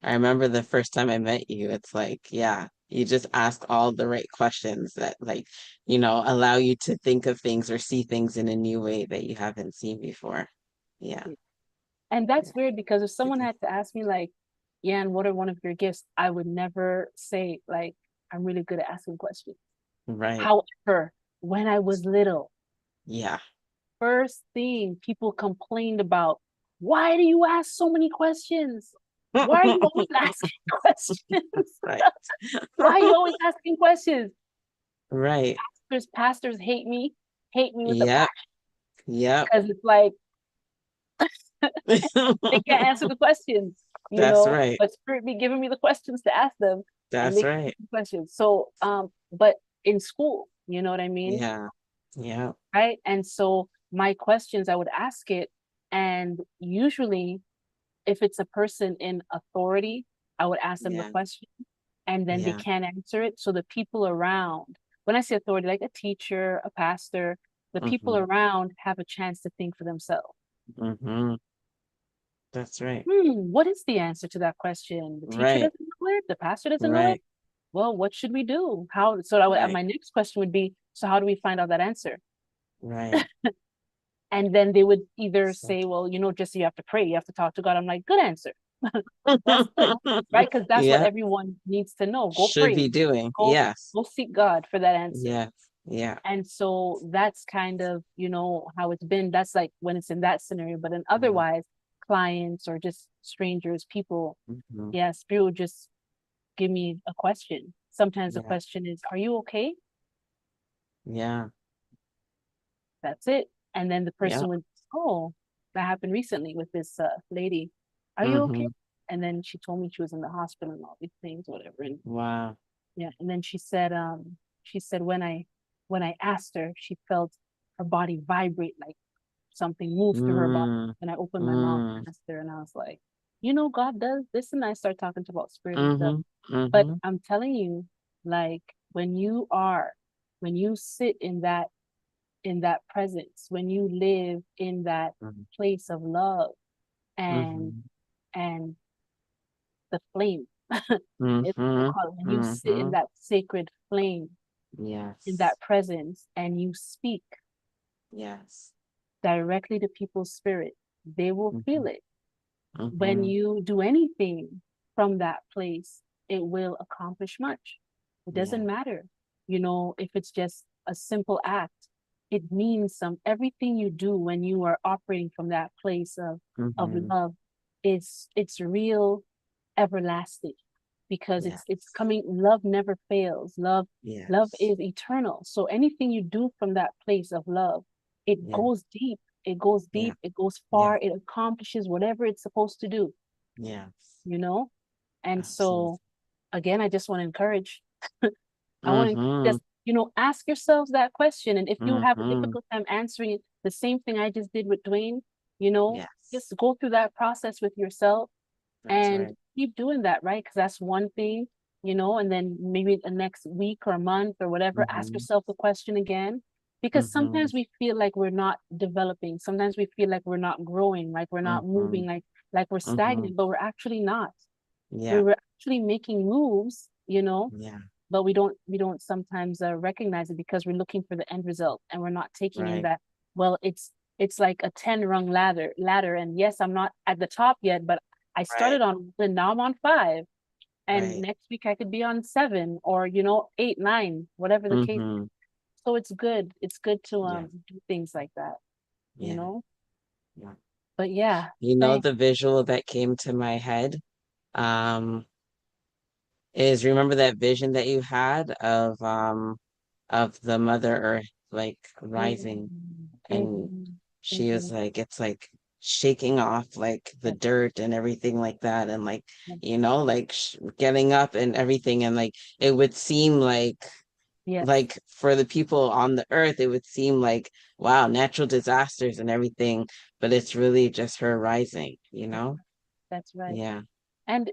I remember the first time I met you, it's like, yeah, you just ask all the right questions that like, allow you to think of things or see things in a new way that you haven't seen before. Yeah. And Yeah. that's weird because if someone had to ask me like, Yan, what are one of your gifts? I would never say like, I'm really good at asking questions. Right. However, when I was little, Yeah. first thing people complained about, why do you ask so many questions? Why are you always asking questions? Right. Why are you always asking questions? Right. Pastors hate me with a Yep. passion Yep. because it's like they can't answer the questions, That's right. but Spirit be giving me the questions to ask them, and That's they can't right. answer the questions. So, but in school, you know what I mean? Yeah. Yeah. Right? And so my questions, I would ask it, and usually if it's a person in authority, I would ask them the Yeah. question and then they Yeah. can't answer it. So the people around, when I say authority, like a teacher, a pastor, the people Mm-hmm. around have a chance to think for themselves. Mm-hmm. That's right. What is the answer to that question? The teacher Right. doesn't know it, the pastor doesn't know it. Right. Well, what should we do? How so I would, Right. my next question would be, so how do we find out that answer? Right. And then they would either So say, well, just you have to pray, you have to talk to God. I'm like, good answer. That's good, right? Because that's what yeah, everyone needs to know. Go should pray, be doing. go Yes. go seek God for that answer. Yes. Yeah. And so that's kind of, how it's been. That's like when it's in that scenario, but in Yeah. otherwise, clients or just strangers, people, Mm-hmm. yeah, Spirit would just give me a question. Sometimes the Yeah. question is, are you okay? Yeah. That's it. And then the Yeah. person would, oh, that happened recently with this lady. Are you okay? Mm-hmm. And then she told me she was in the hospital and all these things, whatever. And Wow. yeah, and then she said when I asked her, she felt her body vibrate like something moved through her body. Mm. And I opened my mouth Mm. and asked her, and I was like, God does this, and I start talking about spirit and stuff. Mm-hmm. But Mm-hmm. I'm telling you, like when you sit in that presence, when you live in that place of love and Mm-hmm. and the flame, if I Mm-hmm. call it, when you sit in Mm-hmm. that sacred flame, in Yes. that presence, and you speak Yes. directly to people's spirit, they will Mm-hmm. feel it. When Mm-hmm. you do anything from that place, it will accomplish much. It Yeah. doesn't matter, if it's just a simple act. It means everything you do when you are operating from that place of Mm-hmm. love it's real, everlasting, because it's Yes. coming. Love never fails. Love Yes. is eternal. So anything you do from that place of love, it Yeah. goes deep. It goes Yeah. deep. It goes Yeah. far. It accomplishes whatever it's supposed to do, Yes. you know? And Absolutely. so again, I just want to encourage. I want to Mm-hmm. just, ask yourselves that question. And if you have a Mm-hmm. difficult time answering it, the same thing I just did with Duane, you know, Yes. just go through that process with yourself That's and right. keep doing that, right? Because that's one thing, and then maybe the next week or a month or whatever, ask Mm-hmm. yourself the question again. Because Mm-hmm. sometimes we feel like we're not developing. Sometimes we feel like we're not growing, like we're not Mm-hmm. moving, like we're Mm-hmm. stagnant, but we're actually not. We Yeah. were actually making moves, Yeah. but we don't sometimes recognize it because we're looking for the end result and we're not taking in Right. that, well, it's like a 10 rung ladder, and yes, I'm not at the top yet, but I Right. started on and now I'm on 5, and Right. next week I could be on 7 or 8, 9, whatever the case. Mm-hmm. So it's good to Yeah. do things like that, you Yeah. know Yeah. but yeah, The visual that came to my head, um, is remember that vision that you had of the Mother Earth like rising, mm-hmm, and mm-hmm, she mm-hmm, was like, it's like shaking off like the yes, dirt and everything like that, and like yes, like getting up and everything, and like it would seem yes, for the people on the earth, it would seem like, wow, natural disasters and everything, but it's really just her rising, that's right. Yeah. And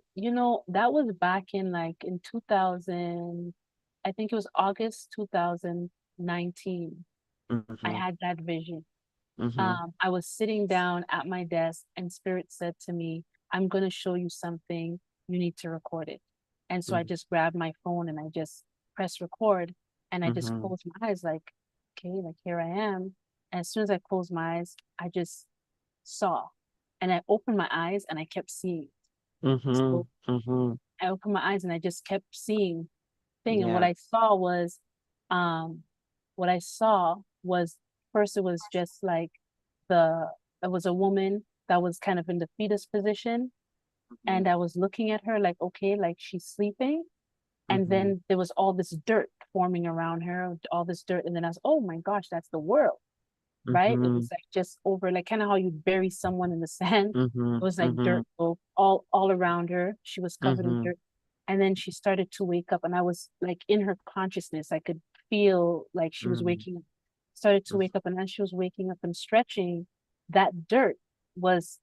that was back in like in 2000, I think it was August 2019. I Mm-hmm. had that vision. Mm-hmm. I was sitting down at my desk and Spirit said to me, I'm going to show you something. You need to record it. And so I just grabbed my phone and I just pressed record and I just Mm-hmm. closed my eyes like, okay, like here I am. And as soon as I closed my eyes, I just saw and I opened my eyes and I kept seeing. Mm-hmm. So Mm-hmm. I opened my eyes and I just kept seeing thing. And Yeah. um, what I saw was first it was just like the it was a woman that was kind of in the fetus position, Mm-hmm. and I was looking at her like, okay, like she's sleeping, and Mm-hmm. then there was all this dirt forming around her, all this dirt, and then I was, oh my gosh, that's the world, right? It Mm-hmm. was like just over, like kind of how you bury someone in the sand. Mm-hmm. It was like Mm-hmm. dirt all around her. She was covered in Mm-hmm. dirt. And then she started to wake up, and I was like in her consciousness. I could feel like she was waking up, started to wake up, and as she was waking up and stretching, that dirt was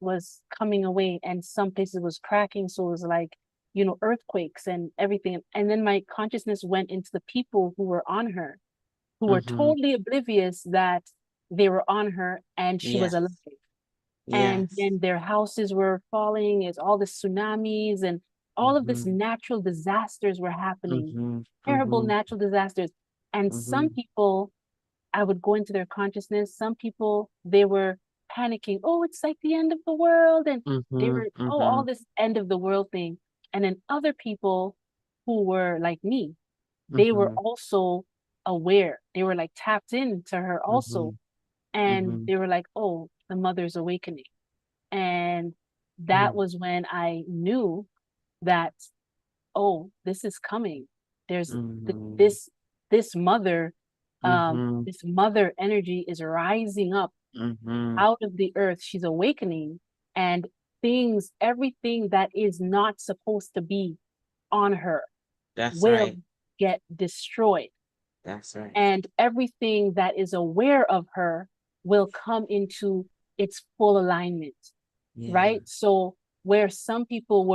was coming away, and some places was cracking. So it was like, earthquakes and everything. And then my consciousness went into the people who were on her, who were Mm-hmm. totally oblivious that they were on her and she was Yes. alive. And Yes. then their houses were falling, is all the tsunamis and all of this Mm-hmm. natural disasters were happening, Mm-hmm. terrible Mm-hmm. natural disasters. And some Mm-hmm. people, I would go into their consciousness. Some people, they were panicking. Oh, it's like the end of the world. And they Mm-hmm. were, oh, Mm-hmm. all this end of the world thing. And then other people who were like me, they were Mm-hmm. also aware. They were like tapped into her also. Mm-hmm. And Mm-hmm. they were like, oh, the mother's awakening. And that Mm-hmm. was when I knew that, oh, this is coming. There's Mm-hmm. this this mother, Mm-hmm. this mother energy is rising up Mm-hmm. out of the earth. She's awakening, and everything that is not supposed to be on her That's will right. get destroyed. That's right. And everything that is aware of her will come into its full alignment, Yeah. right? So where some people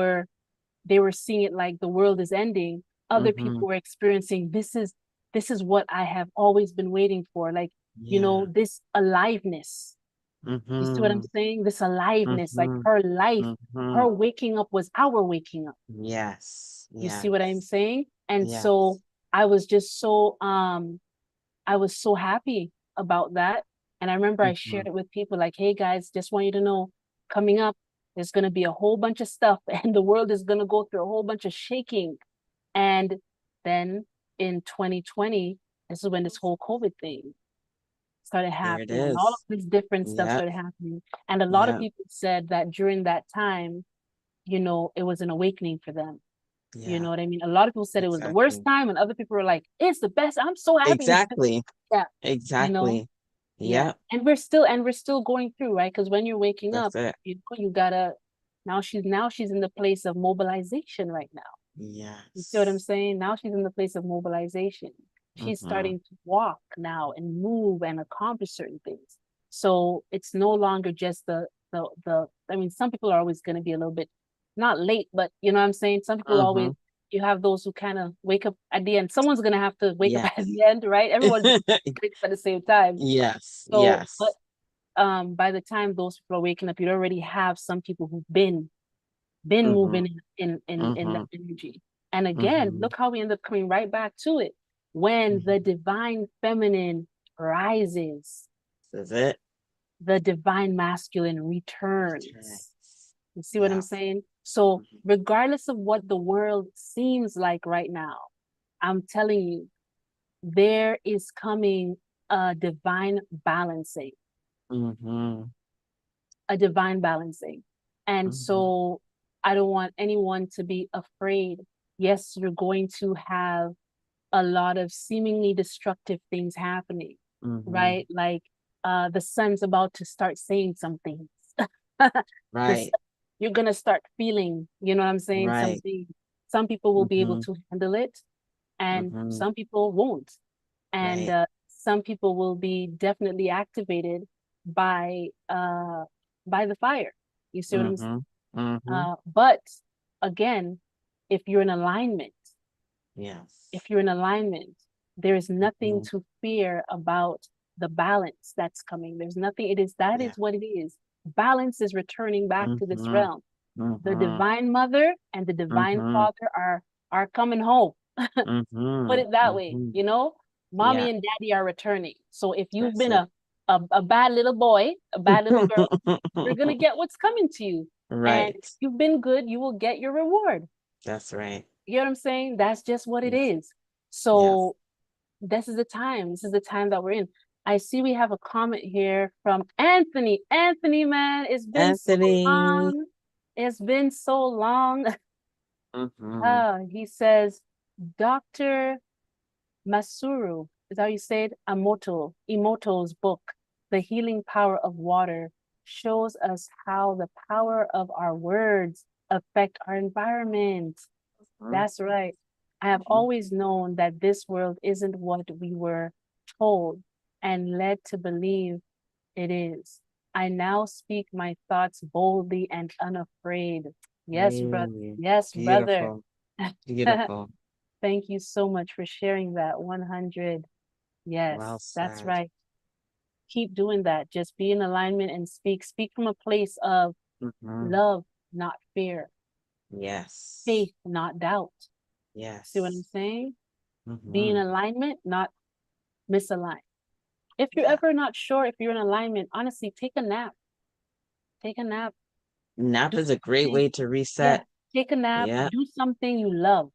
they were seeing it like the world is ending, other Mm-hmm. people were experiencing, this is what I have always been waiting for, like, Yeah. this aliveness. You see what I'm Mm-hmm. saying? This aliveness, like Mm-hmm. her life, Mm-hmm. her waking up was our waking up. Yes. You see what I'm Yes. saying? And so Yes. I was just so I was so happy about that. And I remember I Mm-hmm. shared it with people like, hey guys, just want you to know, coming up, there's going to be a whole bunch of stuff and the world is going to go through a whole bunch of shaking. And then in 2020, this is when this whole COVID thing started There it happening and all of is. this different stuff Yep. started happening. And a lot of Yep. people said that during that time, it was an awakening for them. You Yeah. know what I mean? A lot of people said it was the worst Exactly. time, and other people were like, it's the best. I'm so happy. Exactly. Yeah, you know? Exactly. Yeah. Yep. And we're still going through, right? Because when you're waking That's up, it. you gotta now she's in the place of mobilization right now. You see what I'm Yes. saying? Now she's in the place of mobilization. She's Mm-hmm. starting to walk now and move and accomplish certain things. So it's no longer just the I mean, some people are always gonna be a little bit not late, but you know what I'm saying? Some people Mm-hmm. always, you have those who kind of wake up at the end. Someone's gonna have to wake up at Yes. the end, right? Everyone's wakes at the same time. Yes. So, but Yes. by the time those people are waking up, you already have some people who've been Mm-hmm. moving in Mm-hmm. that energy. And again, Mm-hmm. look how we end up coming right back to it. When the Mm-hmm. divine feminine rises, This is it. the divine masculine returns. Returns. You see what I'm Yeah. saying? So, Mm-hmm. regardless of what the world seems like right now, I'm telling you, there is coming a divine balancing, Mm-hmm. a divine balancing. And Mm-hmm. so I don't want anyone to be afraid. Yes, you're going to have a lot of seemingly destructive things happening, Mm-hmm. right? Like the sun's about to start saying some things. this Right. you're gonna start feeling, you know what I'm saying? Right. Something. Some people will be able Mm-hmm. to handle it, and Mm-hmm. some people won't. And Right. some people will be definitely activated by the fire. You see what I'm saying? Mm-hmm. Mm-hmm. But again, if you're in alignment, Yes. if you're in alignment, there is nothing Mm-hmm. to fear about the balance that's coming. There's nothing, that Yeah. is what it is. Balance is returning back to this Mm-hmm. realm. The Mm-hmm. divine mother and the divine Mm-hmm. father are coming home. Put Mm-hmm. it that way, Mm-hmm. mommy Yeah. and daddy are returning. So if you've That's been it. a bad little boy, a bad little girl, you're gonna get what's coming to you. And if Right. you've been good, you will get your reward. That's right. You know what I'm saying? That's just what it Yes. is. Yes. So this is the time. This is the time that we're in. I see we have a comment here from Anthony. Anthony, man, it's been so Anthony. long. It's been so long. Mm-hmm. He says, Dr. Masuru, is that how you say it? Emoto's book, The Healing Power of Water, shows us how the power of our words affect our environment. That's right. I have Mm-hmm. always known that this world isn't what we were told and led to believe it is. I now speak my thoughts boldly and unafraid. Yes, brother. Hey, Yes, brother. beautiful. Beautiful. Thank you so much for sharing that. 100. Well Yes, that's said. right. Keep doing that. Just be in alignment and speak. Speak from a place of Mm-hmm. love, not fear, Yes. faith, not doubt. See what I'm Yes. saying? Be in Mm-hmm. alignment, not misaligned. If you're Yeah. ever not sure if you're in alignment, honestly, take a nap. Take a nap. Nap Do is a great something. way to Yeah, reset. take a nap. Yeah. Do something you love.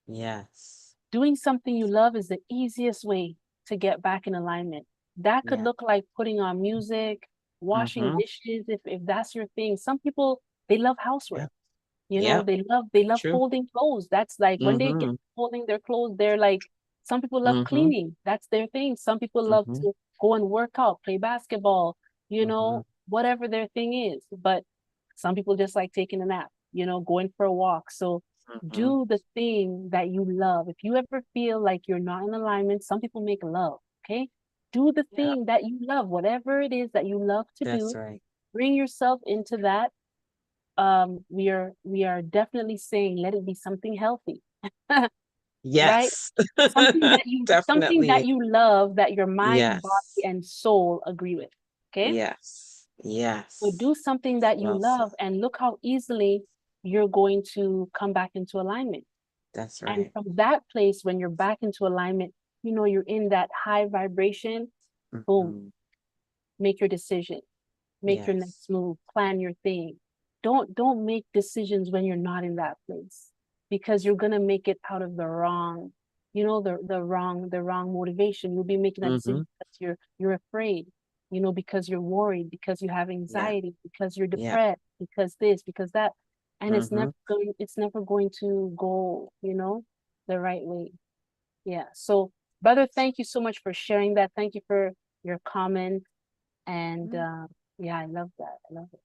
Yes. Doing something you love is the easiest way to get back in alignment. That could Yeah. look like putting on music, washing Mm-hmm. dishes if that's your thing. Some people they love housework. Yep. Yep. They love True. folding clothes. That's like when they get Mm-hmm. folding their clothes, they're like some people love Mm-hmm. cleaning. That's their thing. Some people love Mm-hmm. to go and work out, play basketball, Mm-hmm. whatever their thing is. But some people just like taking a nap, going for a walk. So Mm-hmm. do the thing that you love. If you ever feel like you're not in alignment, some people make love, okay? Do the Yep. thing that you love, whatever it is that you love to That's do. right. Bring yourself into that. We are definitely saying let it be something healthy, right? Yes. Something that Definitely. you love that your mind, body, Yes. and soul agree with. Okay? Yes. So Yes. do something that you Well said. love and look how easily you're going to come back into alignment. That's And right. from that place, when you're back into alignment, you're in that high vibration, boom, Mm-hmm. make your decision, make your Yes. next move, plan your thing. Don't make decisions when you're not in that place because you're gonna make it out of the wrong, the wrong motivation. You'll be making that Mm-hmm. decision because you're afraid, because you're worried, because you have Yeah. anxiety, because you're Yeah. depressed, because this, because that. And Mm-hmm. it's never going to go, the right way. Yeah. So, brother, thank you so much for sharing that. Thank you for your comment. And yeah, I love that. I love it.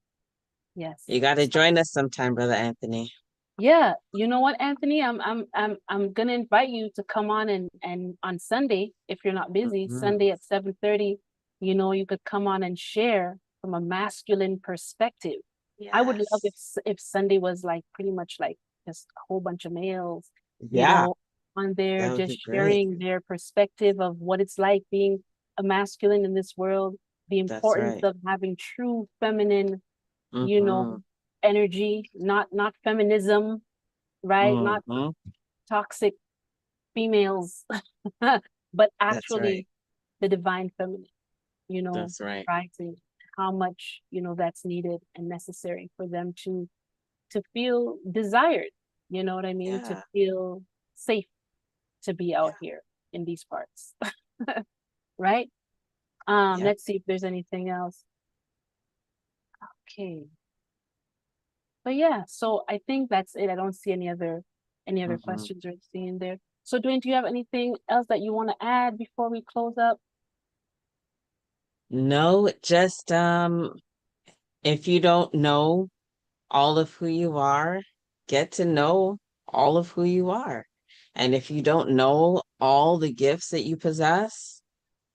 Yes. You got to So join us sometime, Brother Anthony. yeah, you know what, Anthony? I'm gonna invite you to come on and on Sunday, if you're not busy, Mm-hmm. Sunday at 7:30, you could come on and share from a masculine perspective. I would love if Yes. if Sunday was like pretty much like just a whole bunch of males, Yeah, on there that would just be great. sharing their perspective of what it's like being a masculine in this world, the That's importance right. of having true feminine, you know, Mm-hmm. energy, not feminism, right? Not Mm-hmm. toxic females, but That's right. actually the divine feminine, That's right. rising, how much, that's needed and necessary for them to feel desired, you know what I mean? To Yeah. feel safe to be Yeah. out here in these parts. Right? Yep. Let's see if there's anything else. Okay. But yeah, so I think that's it. I don't see any other Mm-hmm. questions or anything in there. So Duane, do you have anything else that you want to add before we close up? No, just if you don't know all of who you are, get to know all of who you are. And if you don't know all the gifts that you possess,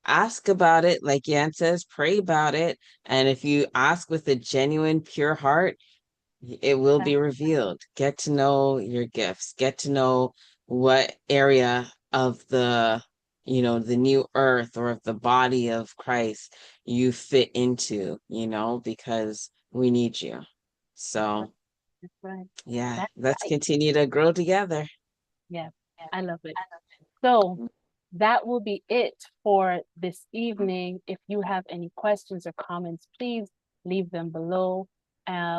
ask about it. Like Yan says, pray about it. And if you ask with a genuine, pure heart, It will That's be revealed. Get to know your gifts. Get to know what area of the new earth or of the body of Christ you fit into, because we need you. right. So, That's right. yeah, That's let's right. continue to grow together. Yeah, I love it. So that will be it for this evening. If you have any questions or comments, please leave them below.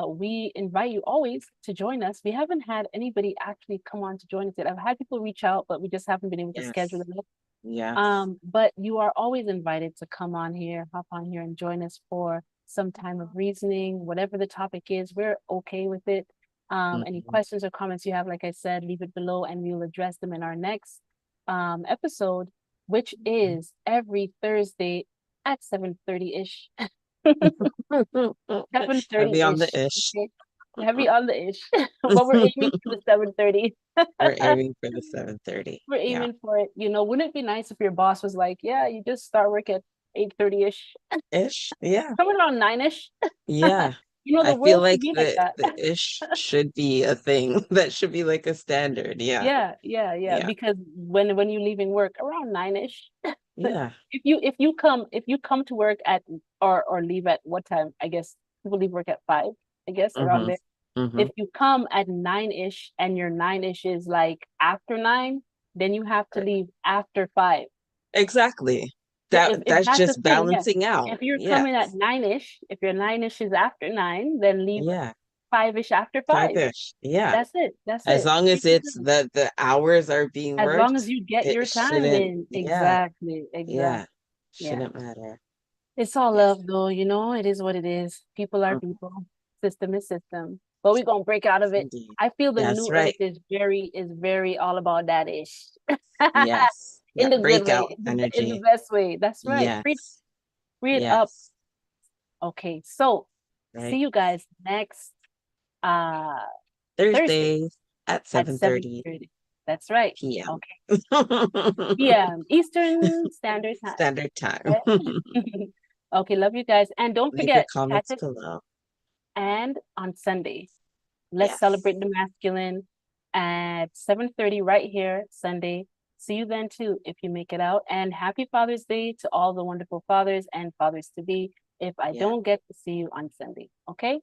We invite you always to join us. We haven't had anybody actually come on to join us yet. I've had people reach out, but we just haven't been able to schedule Yes. it. Yes. But you are always invited to come on here, hop on here and join us for some time of reasoning, whatever the topic is, we're okay with it. Any Mhm. questions or comments you have, like I said, leave it below and we'll address them in our next episode, which is every Thursday at 7:30-ish. Heavy on the 7:30-ish. ish. Okay. Heavy on the ish. But we're aiming for the 7:30. We're aiming for the 7:30. We're Yeah. aiming for it. Wouldn't it be nice if your boss was like, yeah, you just start work at 8:30-ish, Ish. Yeah. coming around 9-ish. Yeah. The I feel world should like be like the that. the ish should be a thing. That should be like a standard. Yeah. Yeah, yeah, yeah. Yeah. Because when you're leaving work around 9-ish, Yeah. if you come to work at or leave at what time? I guess people leave work at 5, I guess, around Mm-hmm. there. Mm-hmm. If you come at 9-ish and your 9-ish is like after 9, then you have to leave after 5. Exactly. So if That's that's the just thing, yeah. balancing out. If you're coming at Yes. 9-ish, if your 9-ish is after 9, then leave Yeah. 5-ish after 5. 5-ish. Yeah. That's it. That's As it. long as Keep it it's simple. the hours are being As long as worked, you get it your time shouldn't, in. yeah, Exactly. yeah, Exactly. Yeah. shouldn't matter. It's all Yes. love though, it is what it is. People are Mhm. people. System is system. But we're gonna break out of it. Indeed. I feel the That's new earth right. is very all about that ish. Yes. In That the good way, breakout in the energy. best way. That's right. Yes. Free it up. Yes. Okay, so see Right. you guys next uh Thursday Thursdays at at 7:30 7:30. That's right. p.m. Okay. Yeah, Eastern Standard Time. Standard time. Okay. Okay, love you guys. And don't Leave your forget, catch comments it below. and on Sunday. Let's Yes. celebrate the masculine at 7:30 right here, Sunday. See you then too if you make it out. And happy Father's Day to all the wonderful fathers and fathers to be if I Yeah. don't get to see you on Sunday. Okay?